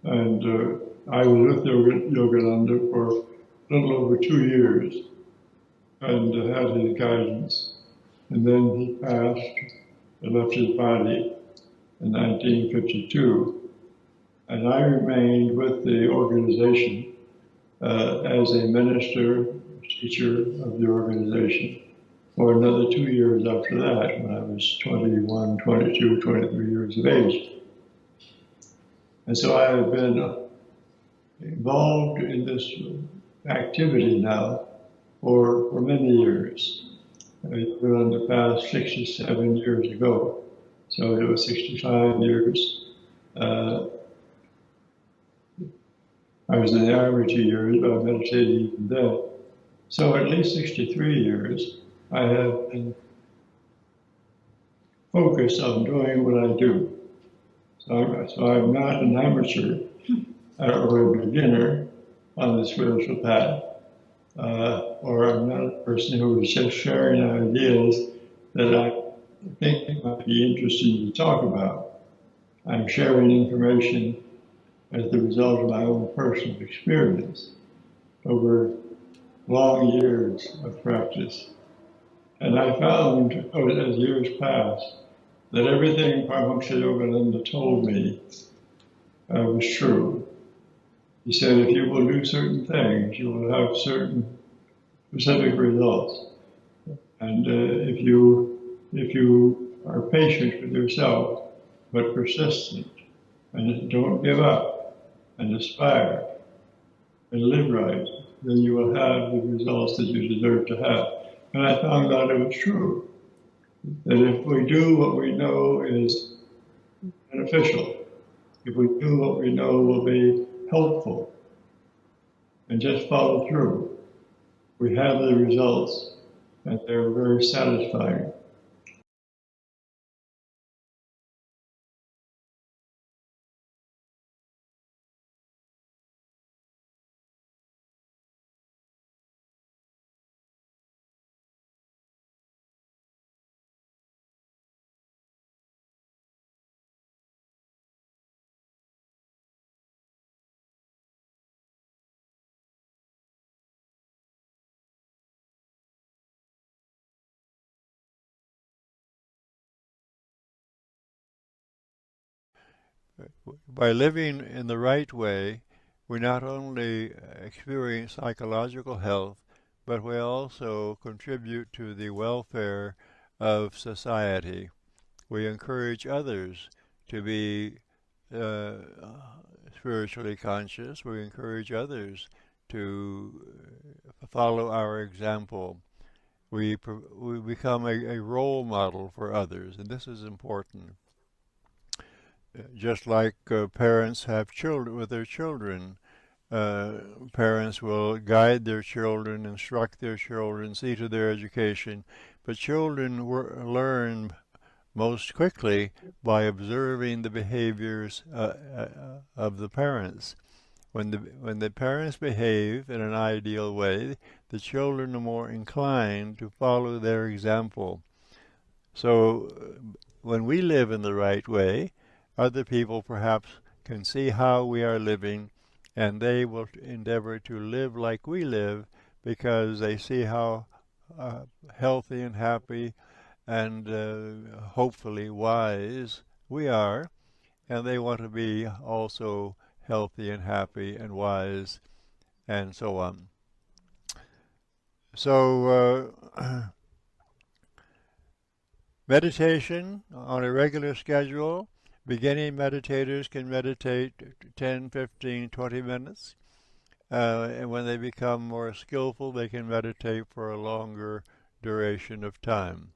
And I was with Yogananda for a little over 2 years and had his guidance. And then he passed and left his body in 1952. And I remained with the organization as a minister, teacher of the organization for another 2 years after that, when I was 21, 22, 23 years of age. And so I have been involved in this activity now for many years. In the past 67 years ago, so it was 65 years. I was in the average years, but I meditated even then. So at least 63 years, I have been focused on doing what I do. So I'm not an amateur or a beginner on the spiritual path, or I'm not a person who is just sharing ideas that I think might be interesting to talk about. I'm sharing information as the result of my own personal experience over long years of practice. And I found, as years passed, that everything Paramahansa Yogananda told me was true. He said, if you will do certain things, you will have certain specific results. And if you are patient with yourself, but persistent, and don't give up, and aspire, and live right, then you will have the results that you deserve to have. And I found out it was true, that if we do what we know is beneficial, if we do what we know will be helpful, and just follow through, we have the results, and they're very satisfying. By living in the right way, we not only experience psychological health, but we also contribute to the welfare of society. We encourage others to be uh, spiritually conscious. We encourage others to follow our example. We become a role model for others, and this is important. Just like parents have children with their children, uh, parents will guide their children, instruct their children, see to their education, but children learn most quickly by observing the behaviors of the parents. When the parents behave in an ideal way, the children are more inclined to follow their example. So when we live in the right way, other people perhaps can see how we are living, and they will endeavor to live like we live because they see how healthy and happy and hopefully wise we are, and they want to be also healthy and happy and wise and so on. So meditation on a regular schedule. Beginning meditators can meditate 10, 15, 20 minutes. And when they become more skillful, they can meditate for a longer duration of time.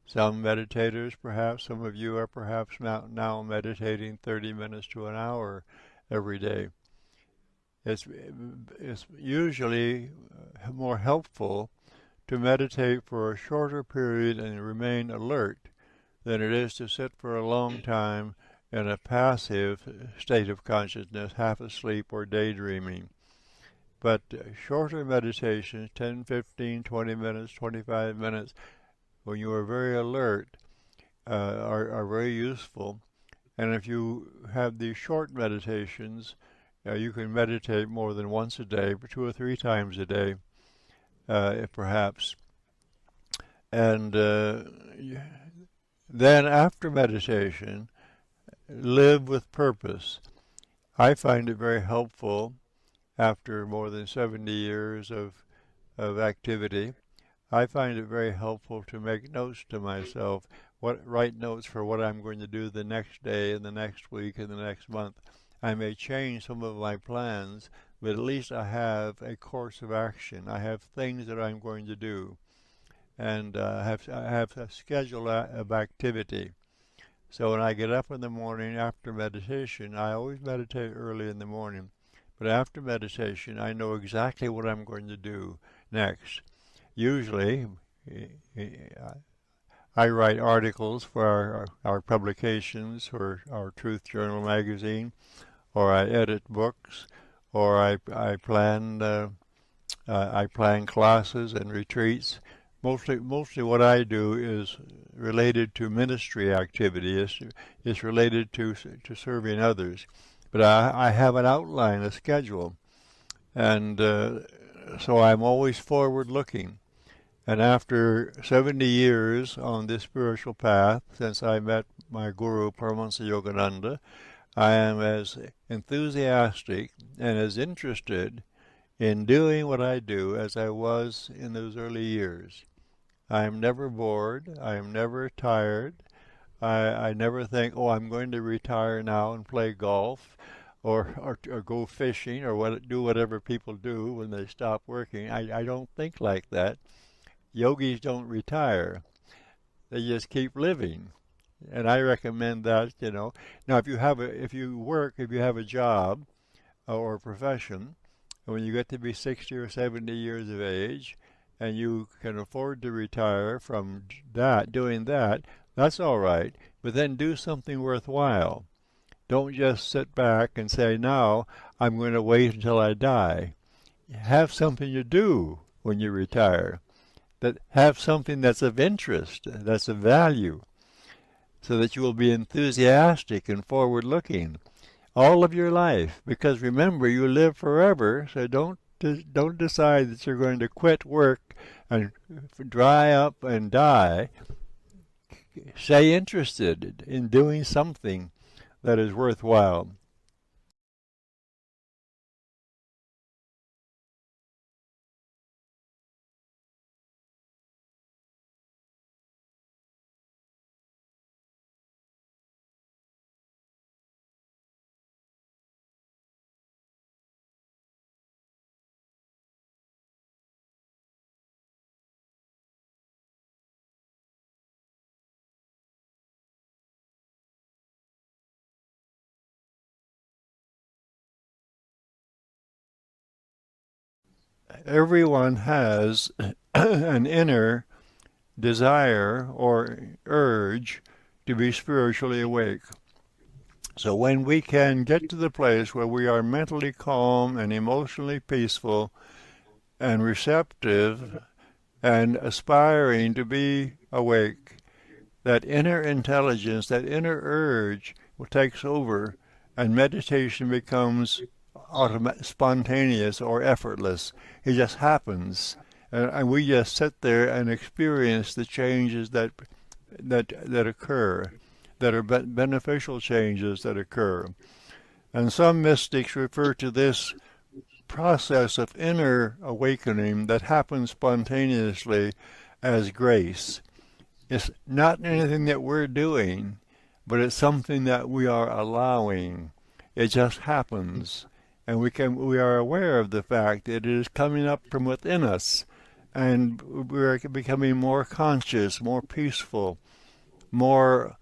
Some meditators, perhaps, some of you are perhaps now meditating 30 minutes to an hour every day. It's usually more helpful to meditate for a shorter period and remain alert than it is to sit for a long time in a passive state of consciousness, half asleep or daydreaming. But shorter meditations, 10, 15, 20 minutes, 25 minutes, when you are very alert, are very useful. And if you have these short meditations, You can meditate more than once a day, but 2 or 3 times a day, perhaps. And then after meditation, live with purpose. I find it very helpful after more than 70 years of activity. I find it very helpful to make notes to myself, write notes for what I'm going to do the next day and the next week and the next month. I may change some of my plans, but at least I have a course of action. I have things that I'm going to do, and I have a schedule of activity. So when I get up in the morning after meditation, I always meditate early in the morning, but after meditation, I know exactly what I'm going to do next. Usually, I write articles for our publications, for our Truth Journal magazine, or I edit books, or I plan classes and retreats. Mostly what I do is related to ministry activity. It's related to serving others. But I have an outline, a schedule, and so I'm always forward-looking. And after 70 years on this spiritual path, since I met my guru, Paramahansa Yogananda, I am as enthusiastic and as interested in doing what I do as I was in those early years. I am never bored. I am never tired. I never think, oh, I'm going to retire now and play golf or go fishing or do whatever people do when they stop working. I don't think like that. Yogis don't retire. They just keep living. And I recommend that, Now, if you have a job or a profession, and when you get to be 60 or 70 years of age, and you can afford to retire from doing that, that's all right. But then do something worthwhile. Don't just sit back and say, now I'm going to wait until I die. Have something to do when you retire. Have something that's of interest, that's of value, so that you will be enthusiastic and forward-looking all of your life. Because remember, you live forever, so don't decide that you're going to quit work and dry up and die. Stay interested in doing something that is worthwhile. Everyone has an inner desire or urge to be spiritually awake. So when we can get to the place where we are mentally calm and emotionally peaceful and receptive and aspiring to be awake, that inner intelligence, that inner urge takes over, and meditation becomes spontaneous or effortless. It just happens, and we just sit there and experience the changes that occur, that are beneficial changes that occur. And some mystics refer to this process of inner awakening that happens spontaneously as grace. It's not anything that we're doing, but it's something that we are allowing. It just happens. And we are aware of the fact that it is coming up from within us, and we're becoming more conscious, more peaceful, our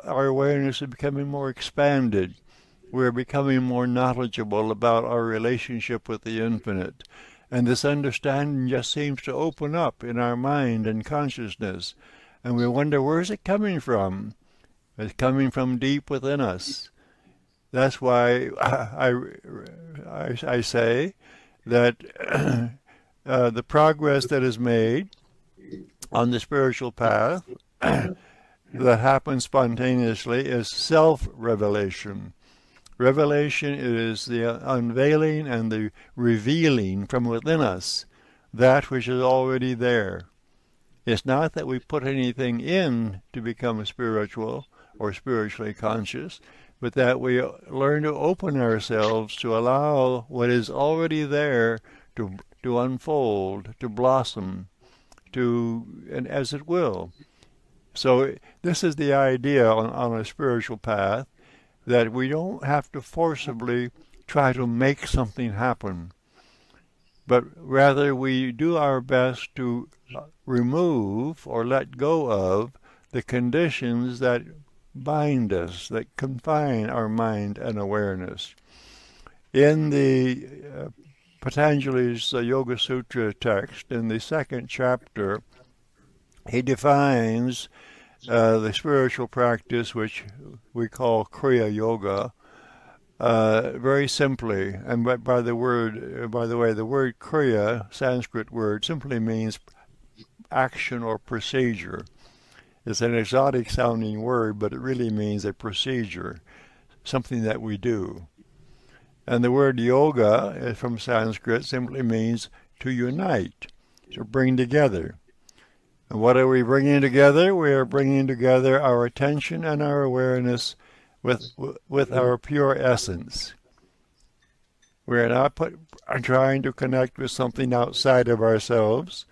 awareness is becoming more expanded. We're becoming more knowledgeable about our relationship with the infinite. And this understanding just seems to open up in our mind and consciousness. And we wonder, where is it coming from? It's coming from deep within us. That's why I say that the progress that is made on the spiritual path that happens spontaneously is self-revelation. Revelation is the unveiling and the revealing from within us that which is already there. It's not that we put anything in to become spiritual or spiritually conscious, but that we learn to open ourselves to allow what is already there to unfold, to blossom, and as it will. So this is the idea on a spiritual path, that we don't have to forcibly try to make something happen, but rather we do our best to remove or let go of the conditions that bind us, that confine our mind and awareness. In the Patanjali's Yoga Sutra text, in the second chapter, he defines the spiritual practice, which we call Kriya Yoga, very simply. And by the way, the word Kriya, Sanskrit word, simply means action or procedure. It's an exotic sounding word, but it really means a procedure, something that we do. And the word yoga from Sanskrit simply means to unite, to bring together. And what are we bringing together? We are bringing together our attention and our awareness with our pure essence. We are not trying to connect with something outside of ourselves,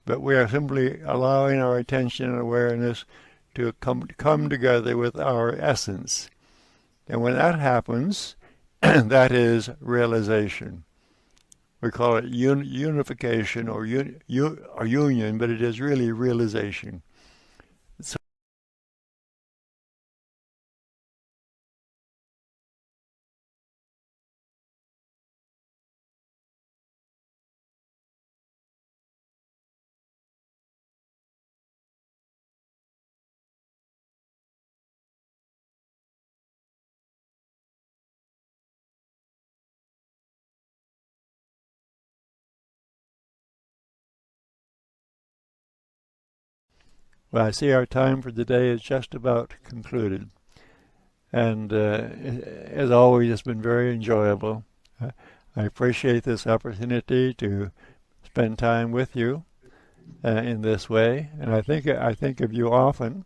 but we are simply allowing our attention and awareness to come together with our essence. And when that happens, that is realization. We call it unification or union, but it is really realization. So well, I see our time for the day is just about concluded. And as always, it's been very enjoyable. I appreciate this opportunity to spend time with you in this way. And I think of you often.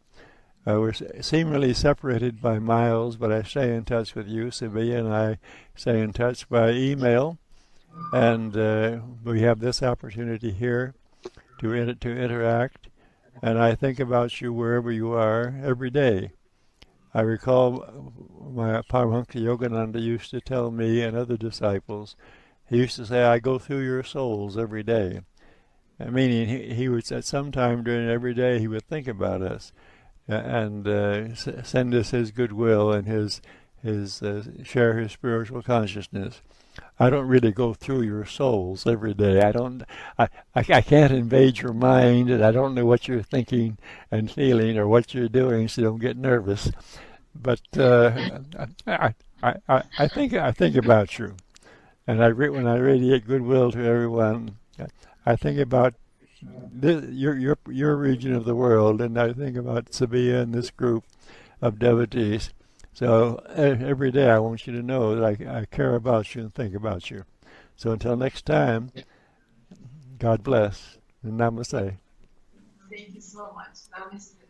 We're seemingly separated by miles, but I stay in touch with you. Sevgi and I stay in touch by email. And we have this opportunity here to interact. And I think about you wherever you are every day. I recall my Paramahansa Yogananda used to tell me and other disciples, he used to say, I go through your souls every day. Meaning he would, at some time during every day, he would think about us and send us his goodwill and his share his spiritual consciousness. I don't really go through your souls every day. I can't invade your mind, and I don't know what you're thinking and feeling or what you're doing, so don't get nervous. But I think about you, and when I radiate goodwill to everyone, I think about your region of the world, and I think about Sevgi and this group of devotees. So every day I want you to know that I care about you and think about you. So until next time, God bless and namaste. Thank you so much. Namaste.